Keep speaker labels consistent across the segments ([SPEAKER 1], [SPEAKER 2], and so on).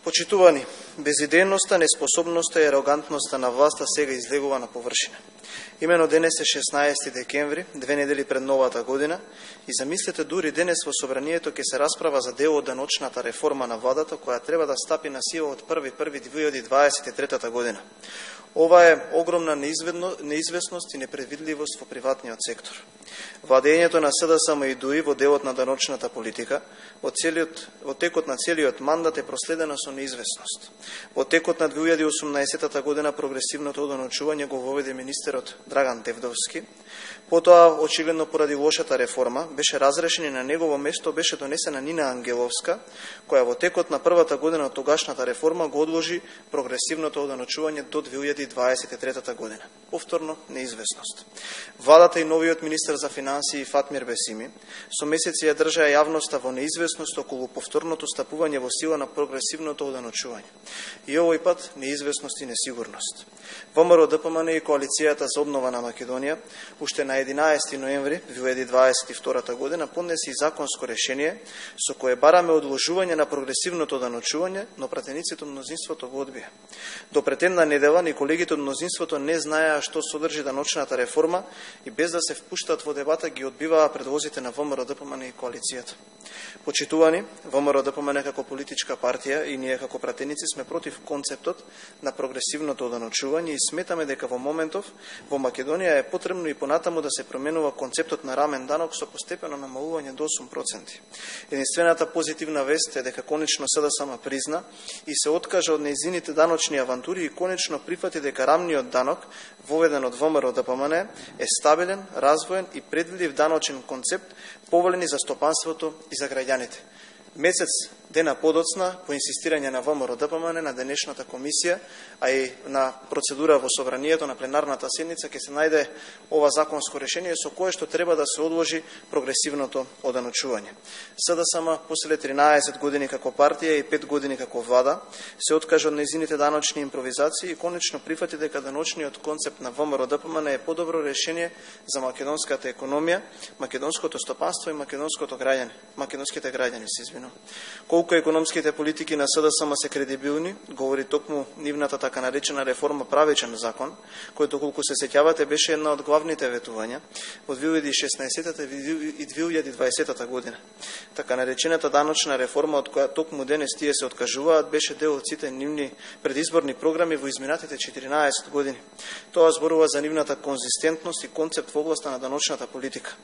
[SPEAKER 1] Почитувани, безидејноста, неспособноста и арогантноста на власта сега излегува на површина. Имено денес е 16 декември, 2 недели пред новата година, и замислете дури денес во собранието ќе се расправа за дел од даночната реформа на владата која треба да стапи на сила од 1.1.2023 година. Ова е огромна неизвестност и непредвидливост во приватниот сектор. Владењето на СДСМ и ДУИ во делот на даночната политика во текот на целиот мандат е проследено со неизвестност. Во текот на 2018 година прогресивното одоночување го воведе министерот Драган Девдовски. Потоа, очигледно поради лошата реформа, беше разрешен и на негово место беше донесена Нина Ангеловска, која во текот на првата година од тогашната реформа го одложи прогресивното одоночување до 2023 година. Повторно неизвестност. Владата и новиот министер за финансии Фатмир Бесими со месеци ја држаа јавноста во неизвестност околу повторното стапување во сила на прогресивното одоночување. И овој пат неизвестност и несигурност. ВМРО ДПМН и Коалицијата за обнова на Македонија уште на 11 ноември 2022 година поднесе и законско решение со кое бараме одложување на прогресивното одоночување, но пратениците од мнозинството го одбија. До претедна недела ни колегите од мнозинството не знаеа што содржи даночната реформа и без да се впуштат во дебата ги одбиваа предлозите на ВМРО ДПМН и Коалицијата. Почитувани, ВМРО ДПМН како политичка партија и ние како пратеници сме против концептот на прогресивното одоночување и сметаме дека во моментов во Македонија е потребно и понатаму да се променува концептот на рамен данок со постепено намалување до 8%. Единствената позитивна вест е дека конечно СДСМ призна и се откажа од нејзините даночни авантури и конечно прифати дека рамниот данок воведен од ВМРО ДПМН е стабилен, развоен и предвидив даночен концепт, поволен и за стопанството и за граѓаните. Месец дена подоцна, по инсистирање на ВМРО ДПМН на денешната комисија, а и на процедура во собранието на пленарната седница, ќе се најде ова законско решение со кое што треба да се одложи прогресивното одоночување. СДСМ после 13 години како партија и 5 години како влада се откажа од нејзините даночни импровизации и конечно прифати дека даночниот концепт на ВМРО ДПМН е подобро решение за македонската економија, македонското стопанство и македонските граѓани, се извинувам. Колку економските политики на СДСМ се кредибилни, говори токму нивната така наречена реформа Правечен закон, којто колку се сеќавате беше една од главните ветувања во 2016 и 2020 година. Така наречената даночна реформа од која токму денес тие се откажуваат беше дел од сите нивни предизборни програми во изминатите 14 години. Тоа зборува за нивната конзистентност и концепт во областа на даночната политика.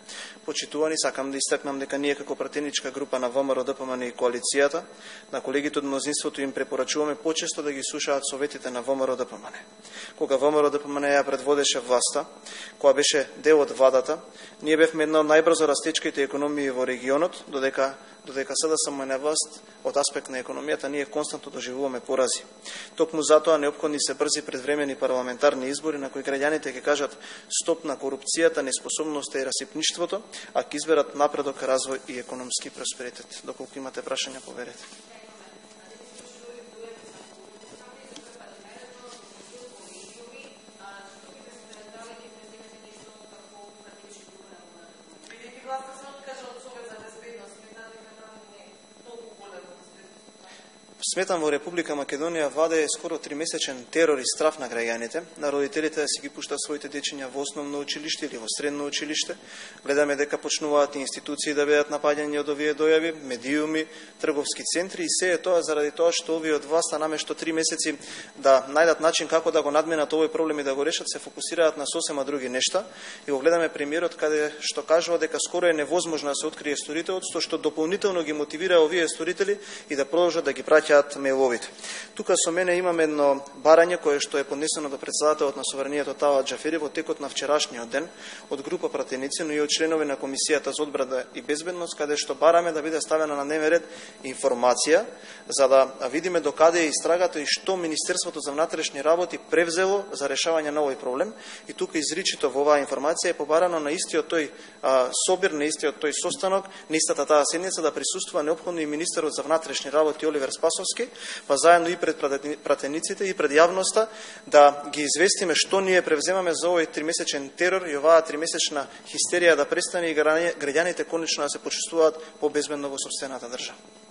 [SPEAKER 1] Почитувани, сакам да истакнам дека ние како пратеничка група на ВМРО ДПМН и Коалицијата, на колегите од мнозинството им препорачуваме почесто да ги слушаат советите на ВМРО ДПМН. Кога ВМРО ДПМН ја предводеше власта, која беше дел од владата, ние бевме една од најбрзо растечките економии во регионот, додека СДСМ на власт од аспект на економијата ние константно доживуваме порази. Токму затоа неопходни се брзи предвремени парламентарни избори на кои граѓаните ќе кажат стоп на корупцијата, неспособноста и расипништвото, а ќе изберат напредок, развој и економски просперитет. Доколку имате прашања, поверете. Сметам во Република Македонија владее скоро 3-месечен терор и страф на граѓаните, на родителите да си ги пуштат своите дечиња во основно училиште или во средно училиште. Гледаме дека почнуваат и институции да бидат напаѓани од овие дојави, медиуми, трговски центри и се е тоа заради тоа што овие од власта наместо 3 месеци да најдат начин како да го надменат овој проблем и да го решат, се фокусираат на сосема други нешта. И го гледаме премиерот каде што кажува дека скоро е невозможно да се открие сторителство, што дополнително ги мотивира овие сторители и да продолжат да ги праќаат мејловите. Тука со мене имаме едно барање кое што е поднесено до претседателот на собранието Талат Џафери во текот на вчерашниот ден од група пратеници, но и од членови на Комисијата за одбрана и безбедност, каде што бараме да биде ставена на дневен ред информација за да видиме докаде е истрагата и што Министерството за внатрешни работи превзело за решавање на овој проблем. И тука изричито во оваа информација е побарано на истиот тој собир, на истиот тој состанок, на истата таа седница да присуствува неопходно и министерот за внатрешни работи Оливер Спасовски, па заедно и пред пратениците и пред јавноста да ги известиме што ние превземаме за овој 3-месечен терор и оваа 3-месечна хистерија да престане и граѓаните конечно да се почувствуваат побезбедно во сопствената држава.